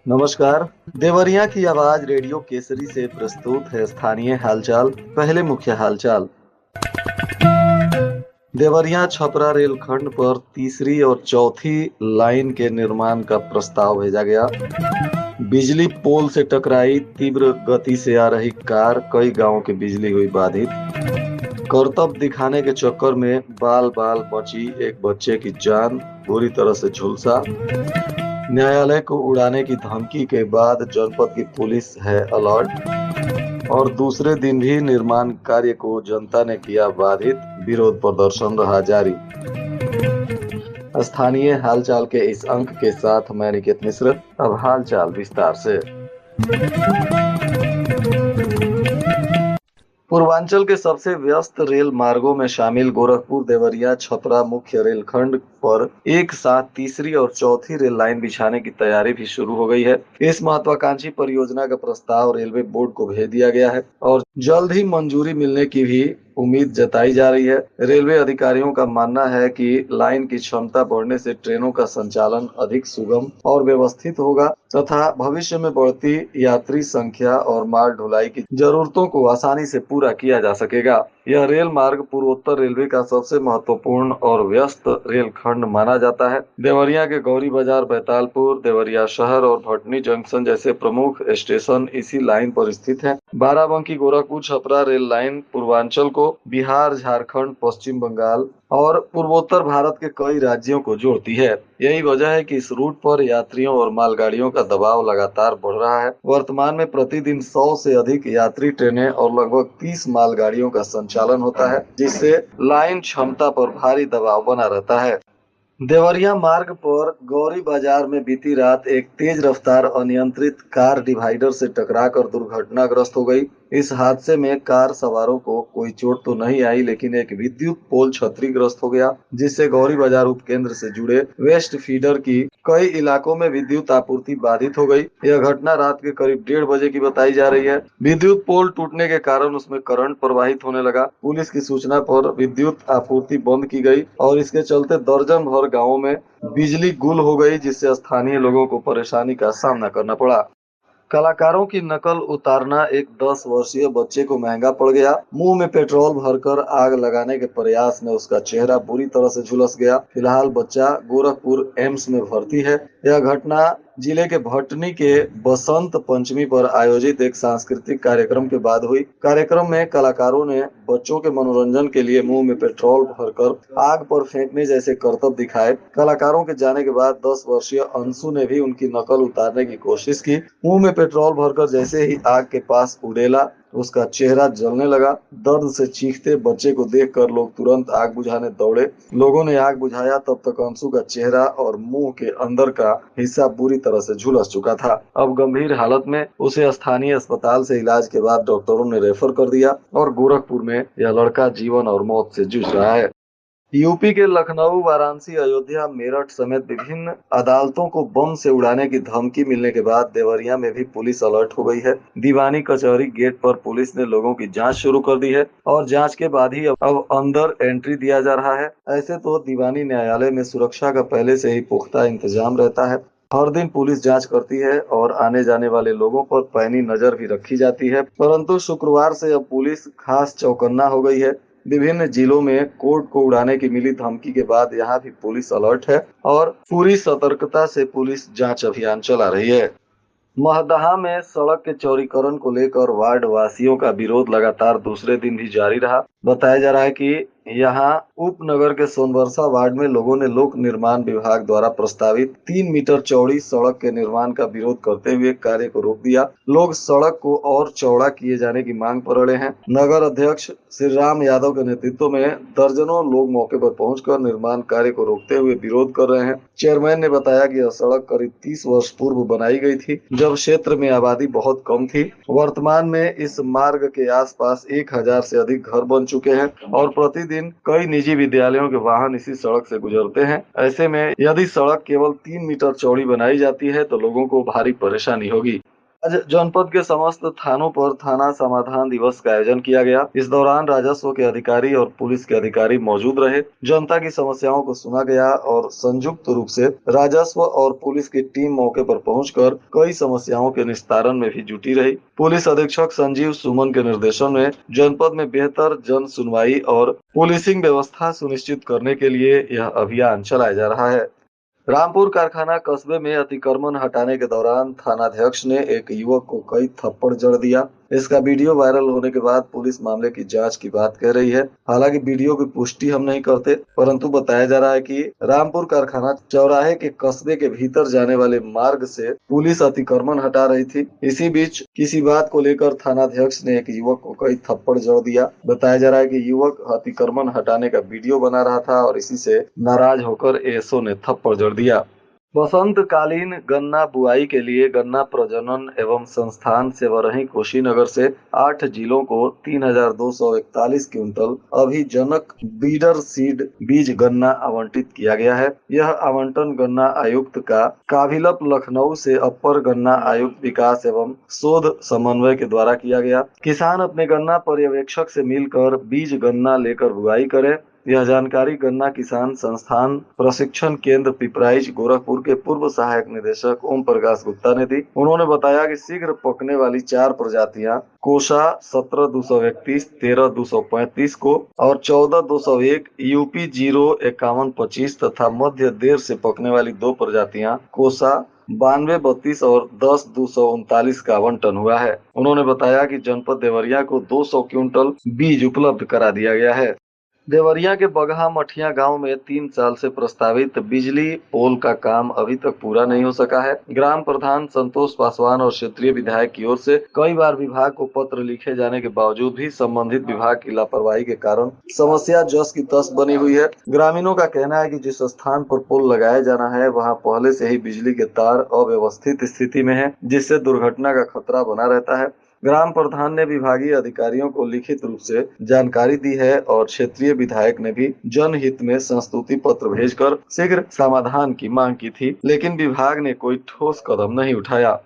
नमस्कार। देवरिया की आवाज रेडियो केसरी से प्रस्तुत है स्थानीय हालचाल। पहले मुख्य हालचाल। देवरिया छपरा रेलखंड पर तीसरी और चौथी लाइन के निर्माण का प्रस्ताव भेजा गया। बिजली पोल से टकराई तीव्र गति से आ रही कार, कई गांवों की बिजली हुई बाधित। करतब दिखाने के चक्कर में बाल बाल बची एक बच्चे की जान, बुरी तरह से झुलसा। न्यायालय को उड़ाने की धमकी के बाद जनपद की पुलिस है अलर्ट। और दूसरे दिन भी निर्माण कार्य को जनता ने किया बाधित, विरोध प्रदर्शन रहा जारी। स्थानीय हालचाल के इस अंक के साथ मैं निकेत मिश्र। अब हालचाल विस्तार से। पूर्वांचल के सबसे व्यस्त रेल मार्गों में शामिल गोरखपुर देवरिया छपरा मुख्य रेलखंड पर एक साथ तीसरी और चौथी रेल लाइन बिछाने की तैयारी भी शुरू हो गई है। इस महत्वाकांक्षी परियोजना का प्रस्ताव रेलवे बोर्ड को भेज दिया गया है और जल्द ही मंजूरी मिलने की भी उम्मीद जताई जा रही है। रेलवे अधिकारियों का मानना है कि लाइन की क्षमता बढ़ने से ट्रेनों का संचालन अधिक सुगम और व्यवस्थित होगा तथा भविष्य में बढ़ती यात्री संख्या और माल ढुलाई की जरूरतों को आसानी से पूरा किया जा सकेगा। यह रेल मार्ग पूर्वोत्तर रेलवे का सबसे महत्वपूर्ण और व्यस्त रेल खंड माना जाता है। देवरिया के गौरी बाजार, बैतालपुर, देवरिया शहर और भटनी जंक्शन जैसे प्रमुख स्टेशन इसी लाइन पर स्थित हैं। बाराबंकी गोरखपुर छपरा रेल लाइन पूर्वांचल को बिहार, झारखंड, पश्चिम बंगाल और पूर्वोत्तर भारत के कई राज्यों को जोड़ती है। यही वजह है कि इस रूट पर यात्रियों और मालगाड़ियों का दबाव लगातार बढ़ रहा है। वर्तमान में प्रतिदिन 100 से अधिक यात्री ट्रेनें और लगभग 30 मालगाड़ियों का संचालन होता है, जिससे लाइन क्षमता पर भारी दबाव बना रहता है। देवरिया मार्ग पर गौरी बाजार में बीती रात एक तेज रफ्तार अनियंत्रित कार डिवाइडर से टकराकर दुर्घटनाग्रस्त हो गई। इस हादसे में कार सवारों को कोई चोट तो नहीं आई, लेकिन एक विद्युत पोल क्षतिग्रस्त हो गया, जिससे गौरी बाजार उपकेंद्र से जुड़े वेस्ट फीडर की कई इलाकों में विद्युत आपूर्ति बाधित हो गई। यह घटना रात के करीब 1:30 बजे की बताई जा रही है। विद्युत पोल टूटने के कारण उसमें करंट प्रवाहित होने लगा। पुलिस की सूचना पर विद्युत आपूर्ति बंद की गई और इसके चलते दर्जन भर गाँवों में बिजली गुल हो गई, जिससे स्थानीय लोगों को परेशानी का सामना करना पड़ा। कलाकारों की नकल उतारना एक 10 वर्षीय बच्चे को महंगा पड़ गया। मुंह में पेट्रोल भरकर आग लगाने के प्रयास में उसका चेहरा बुरी तरह से झुलस गया। फिलहाल बच्चा गोरखपुर एम्स में भर्ती है। यह घटना जिले के भटनी के बसंत पंचमी पर आयोजित एक सांस्कृतिक कार्यक्रम के बाद हुई। कार्यक्रम में कलाकारों ने बच्चों के मनोरंजन के लिए मुंह में पेट्रोल भरकर आग पर फेंकने जैसे करतब दिखाए। कलाकारों के जाने के बाद 10 वर्षीय अंशु ने भी उनकी नकल उतारने की कोशिश की। मुंह में पेट्रोल भरकर जैसे ही आग के पास उड़ेला, उसका चेहरा जलने लगा। दर्द से चीखते बच्चे को देखकर लोग तुरंत आग बुझाने दौड़े। लोगों ने आग बुझाया, तब तक अंशु का चेहरा और मुंह के अंदर का हिस्सा बुरी तरह से झुलस चुका था। अब गंभीर हालत में उसे स्थानीय अस्पताल से इलाज के बाद डॉक्टरों ने रेफर कर दिया और गोरखपुर में यह लड़का जीवन और मौत से जूझ रहा है। यूपी के लखनऊ, वाराणसी, अयोध्या, मेरठ समेत विभिन्न अदालतों को बम से उड़ाने की धमकी मिलने के बाद देवरिया में भी पुलिस अलर्ट हो गई है। दीवानी कचहरी गेट पर पुलिस ने लोगों की जांच शुरू कर दी है और जांच के बाद ही अब अंदर एंट्री दिया जा रहा है। ऐसे तो दीवानी न्यायालय में सुरक्षा का पहले से ही पुख्ता इंतजाम रहता है। हर दिन पुलिस जांच करती है और आने जाने वाले लोगों पर पैनी नजर भी रखी जाती है, परंतु शुक्रवार से अब पुलिस खास चौकन्ना हो गई है। विभिन्न जिलों में कोर्ट को उड़ाने की मिली धमकी के बाद यहाँ भी पुलिस अलर्ट है और पूरी सतर्कता से पुलिस जांच अभियान चला रही है। महदहा में सड़क के चौड़ीकरण को लेकर वार्ड वासियों का विरोध लगातार दूसरे दिन भी जारी रहा। बताया जा रहा है कि यहाँ उपनगर के सोनबरसा वार्ड में लोगों ने लोक निर्माण विभाग द्वारा प्रस्तावित 3 मीटर चौड़ी सड़क के निर्माण का विरोध करते हुए कार्य को रोक दिया। लोग सड़क को और चौड़ा किए जाने की मांग पर अड़े हैं। नगर अध्यक्ष श्री राम यादव के नेतृत्व में दर्जनों लोग मौके पर पहुंचकर निर्माण कार्य को रोकते हुए विरोध कर रहे हैं। चेयरमैन ने बताया कि यह सड़क करीब 30 वर्ष पूर्व बनाई गई थी, जब क्षेत्र में आबादी बहुत कम थी। वर्तमान में इस मार्ग के आसपास 1000 से अधिक घर बन चुके हैं और प्रतिदिन कई निजी विद्यालयों के वाहन इसी सड़क से गुजरते हैं। ऐसे में यदि सड़क केवल 3 मीटर चौड़ी बनाई जाती है तो लोगों को भारी परेशानी होगी। आज जनपद के समस्त थानों पर थाना समाधान दिवस का आयोजन किया गया। इस दौरान राजस्व के अधिकारी और पुलिस के अधिकारी मौजूद रहे। जनता की समस्याओं को सुना गया और संयुक्त रूप से राजस्व और पुलिस की टीम मौके पर पहुंचकर कई समस्याओं के निस्तारण में भी जुटी रही। पुलिस अधीक्षक संजीव सुमन के निर्देशन में जनपद में बेहतर जन सुनवाई और पुलिसिंग व्यवस्था सुनिश्चित करने के लिए यह अभियान चलाया जा रहा है। रामपुर कारखाना कस्बे में अतिक्रमण हटाने के दौरान थानाध्यक्ष ने एक युवक को कई थप्पड़ जड़ दिया। इसका वीडियो वायरल होने के बाद पुलिस मामले की जांच की बात कह रही है। हालांकि वीडियो की पुष्टि हम नहीं करते, परंतु बताया जा रहा है कि रामपुर कारखाना चौराहे के कस्बे के भीतर जाने वाले मार्ग से पुलिस अतिक्रमण हटा रही थी। इसी बीच किसी बात को लेकर थानाध्यक्ष ने एक युवक को कई थप्पड़ जड़ दिया। बताया जा रहा है कि युवक अतिक्रमण हटाने का वीडियो बना रहा था और इसी से नाराज होकर एएसओ ने थप्पड़ जड़ दिया। बसंतकालीन गन्ना बुआई के लिए गन्ना प्रजनन एवं संस्थान सेवरही कुशीनगर से 8 जिलों को 3,241 क्विंटल अभिजनक बीडर सीड बीज गन्ना आवंटित किया गया है। यह आवंटन गन्ना आयुक्त का काबिलब लखनऊ से अपर गन्ना आयुक्त विकास एवं शोध समन्वय के द्वारा किया गया। किसान अपने गन्ना पर्यवेक्षक से मिलकर बीज गन्ना लेकर बुआई करें। यह जानकारी गन्ना किसान संस्थान प्रशिक्षण केंद्र पिपराइच गोरखपुर के पूर्व सहायक निदेशक ओम प्रकाश गुप्ता ने दी। उन्होंने बताया कि शीघ्र पकने वाली 4 प्रजातियां कोसा 17,231, 13,235 को और 14,201 यूपी 05125 तथा मध्य देर से पकने वाली 2 प्रजातियां कोसा 9232 और 10,239 का आवंटन हुआ है। उन्होंने बताया कि जनपद देवरिया को 200 क्विंटल बीज उपलब्ध करा दिया गया है। देवरिया के बगहा मठिया गांव में 3 साल से प्रस्तावित बिजली पोल का काम अभी तक पूरा नहीं हो सका है। ग्राम प्रधान संतोष पासवान और क्षेत्रीय विधायक की ओर से कई बार विभाग को पत्र लिखे जाने के बावजूद भी संबंधित विभाग की लापरवाही के कारण समस्या जस की तस बनी हुई है। ग्रामीणों का कहना है कि जिस स्थान पर पोल लगाया जाना है वहां पहले से ही बिजली के तार अव्यवस्थित स्थिति में है, जिससे दुर्घटना का खतरा बना रहता है। ग्राम प्रधान ने विभागीय अधिकारियों को लिखित रूप से जानकारी दी है और क्षेत्रीय विधायक ने भी जनहित में संस्तुति पत्र भेजकर शीघ्र समाधान की मांग की थी, लेकिन विभाग ने कोई ठोस कदम नहीं उठाया।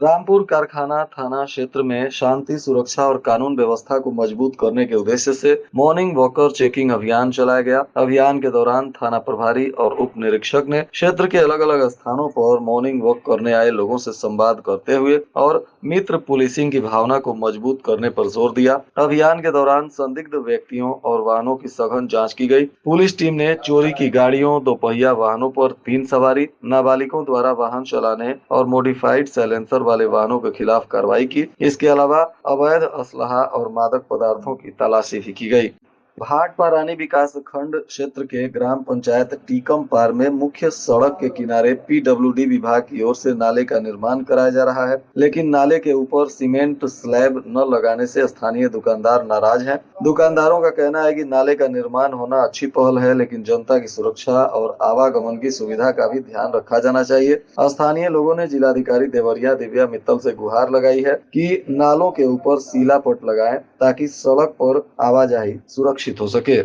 रामपुर कारखाना थाना क्षेत्र में शांति सुरक्षा और कानून व्यवस्था को मजबूत करने के उद्देश्य से मॉर्निंग वॉकर चेकिंग अभियान चलाया गया। अभियान के दौरान थाना प्रभारी और उप निरीक्षक ने क्षेत्र के अलग अलग स्थानों पर मॉर्निंग वॉक करने आए लोगों से संवाद करते हुए और मित्र पुलिसिंग की भावना को मजबूत करने पर जोर दिया। अभियान के दौरान संदिग्ध व्यक्तियों और वाहनों की सघन जांच की गई। पुलिस टीम ने चोरी की गाड़ियों, दोपहिया वाहनों पर 3 सवारी, नाबालिगों द्वारा वाहन चलाने और मॉडिफाइड साइलेंसर वाले वाहनों के खिलाफ कार्रवाई की। इसके अलावा अवैध असलहा और मादक पदार्थों की तलाशी भी की गई। भाटपा रानी विकास खंड क्षेत्र के ग्राम पंचायत टीकम पार में मुख्य सड़क के किनारे पीडब्ल्यूडी विभाग की ओर से नाले का निर्माण कराया जा रहा है, लेकिन नाले के ऊपर सीमेंट स्लैब न लगाने से स्थानीय दुकानदार नाराज हैं। दुकानदारों का कहना है कि नाले का निर्माण होना अच्छी पहल है, लेकिन जनता की सुरक्षा और आवागमन की सुविधा का भी ध्यान रखा जाना चाहिए। स्थानीय लोगों ने जिलाधिकारी देवरिया दिव्या मित्तल से गुहार लगाई है कि नालों के ऊपर सीला पट लगाएं ताकि सड़क पर आवाजाही सुरक्षित हो सके।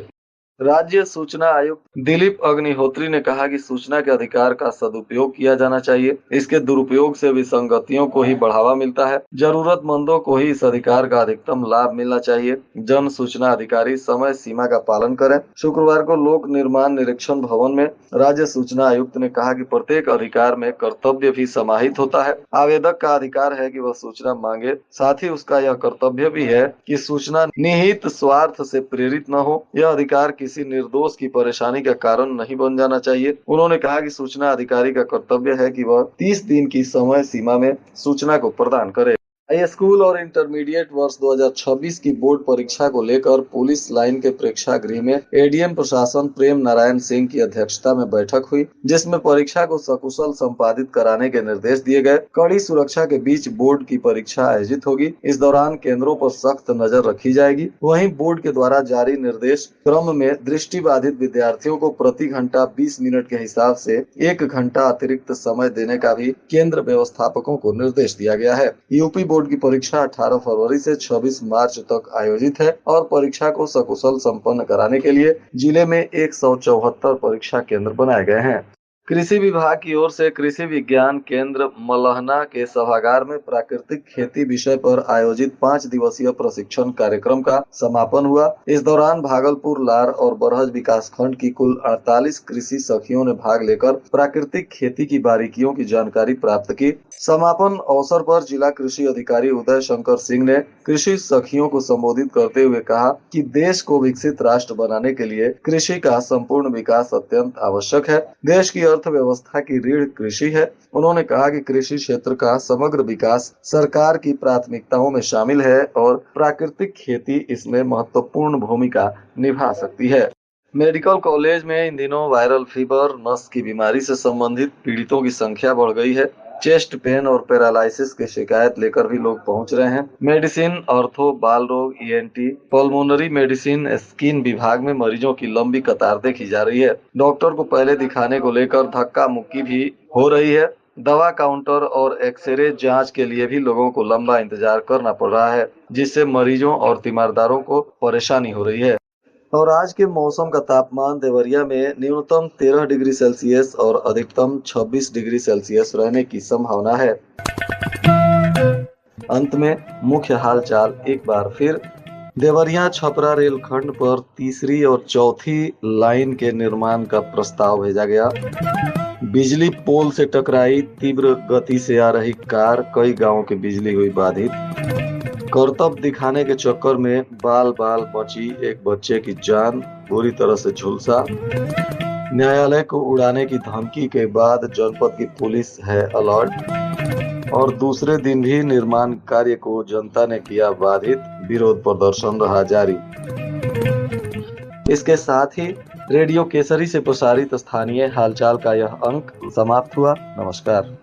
राज्य सूचना आयुक्त दिलीप अग्निहोत्री ने कहा कि सूचना के अधिकार का सदुपयोग किया जाना चाहिए। इसके दुरुपयोग से विसंगतियों को ही बढ़ावा मिलता है। जरूरतमंदों को ही इस अधिकार का अधिकतम लाभ मिलना चाहिए। जन सूचना अधिकारी समय सीमा का पालन करें। शुक्रवार को लोक निर्माण निरीक्षण भवन में राज्य सूचना आयुक्त ने कहा कि प्रत्येक अधिकार में कर्तव्य भी समाहित होता है। आवेदक का अधिकार है कि वह सूचना मांगे, साथ ही उसका यह कर्तव्य भी है कि सूचना निहित स्वार्थ से प्रेरित न हो। यह अधिकार किसी निर्दोष की परेशानी का कारण नहीं बन जाना चाहिए। उन्होंने कहा कि सूचना अधिकारी का कर्तव्य है कि वह 30 दिन की समय सीमा में सूचना को प्रदान करे। हाई स्कूल और इंटरमीडिएट वर्ष 2026 की बोर्ड परीक्षा को लेकर पुलिस लाइन के प्रेक्षागृह में एडीएम प्रशासन प्रेम नारायण सिंह की अध्यक्षता में बैठक हुई, जिसमें परीक्षा को सकुशल संपादित कराने के निर्देश दिए गए। कड़ी सुरक्षा के बीच बोर्ड की परीक्षा आयोजित होगी। इस दौरान केंद्रों पर सख्त नजर रखी जाएगी। वहीं बोर्ड के द्वारा जारी निर्देश क्रम में दृष्टिबाधित विद्यार्थियों को प्रति घंटा 20 मिनट के हिसाब से 1 घंटा अतिरिक्त समय देने का भी केंद्र व्यवस्थापकों को निर्देश दिया गया है। यूपी बोर्ड की परीक्षा 18 फरवरी से 26 मार्च तक आयोजित है और परीक्षा को सकुशल संपन्न कराने के लिए जिले में 174 परीक्षा केंद्र बनाए गए हैं। कृषि विभाग की ओर से कृषि विज्ञान केंद्र मलहना के सभागार में प्राकृतिक खेती विषय पर आयोजित 5 दिवसीय प्रशिक्षण कार्यक्रम का समापन हुआ। इस दौरान भागलपुर, लार और बरहज विकास खंड की कुल 48 कृषि सखियों ने भाग लेकर प्राकृतिक खेती की बारीकियों की जानकारी प्राप्त की। समापन अवसर पर जिला कृषि अधिकारी उदय शंकर सिंह ने कृषि सखियों को संबोधित करते हुए कहा कि देश को विकसित राष्ट्र बनाने के लिए कृषि का संपूर्ण विकास अत्यंत आवश्यक है। देश की अर्थव्यवस्था की रीढ़ कृषि है। उन्होंने कहा कि कृषि क्षेत्र का समग्र विकास सरकार की प्राथमिकताओं में शामिल है और प्राकृतिक खेती इसमें महत्वपूर्ण भूमिका निभा सकती है। मेडिकल कॉलेज में इन दिनों वायरल फीवर, नस की बीमारी से संबंधित पीड़ितों की संख्या बढ़ गई है। चेस्ट पेन और पैरालिसिस की शिकायत लेकर भी लोग पहुंच रहे हैं। मेडिसिन, ऑर्थो, बाल रोग, ईएनटी, पल्मोनरी मेडिसिन, स्किन विभाग में मरीजों की लंबी कतार देखी जा रही है। डॉक्टर को पहले दिखाने को लेकर धक्का मुक्की भी हो रही है। दवा काउंटर और एक्सरे जांच के लिए भी लोगों को लंबा इंतजार करना पड़ रहा है, जिससे मरीजों और तीमारदारों को परेशानी हो रही है। और आज के मौसम का तापमान देवरिया में न्यूनतम 13 डिग्री सेल्सियस और अधिकतम 26 डिग्री सेल्सियस रहने की संभावना है। अंत में मुख्य हालचाल एक बार फिर। देवरिया छपरा रेलखंड पर तीसरी और चौथी लाइन के निर्माण का प्रस्ताव भेजा गया। बिजली पोल से टकराई तीव्र गति से आ रही कार, कई गांवों की बिजली हुई बाधित। करतब दिखाने के चक्कर में बाल बाल बची एक बच्चे की जान, बुरी तरह से झुलसा। न्यायालय को उड़ाने की धमकी के बाद जनपद की पुलिस है अलर्ट। और दूसरे दिन भी निर्माण कार्य को जनता ने किया बाधित, विरोध प्रदर्शन रहा जारी। इसके साथ ही रेडियो केसरी से प्रसारित स्थानीय हालचाल का यह अंक समाप्त हुआ। नमस्कार।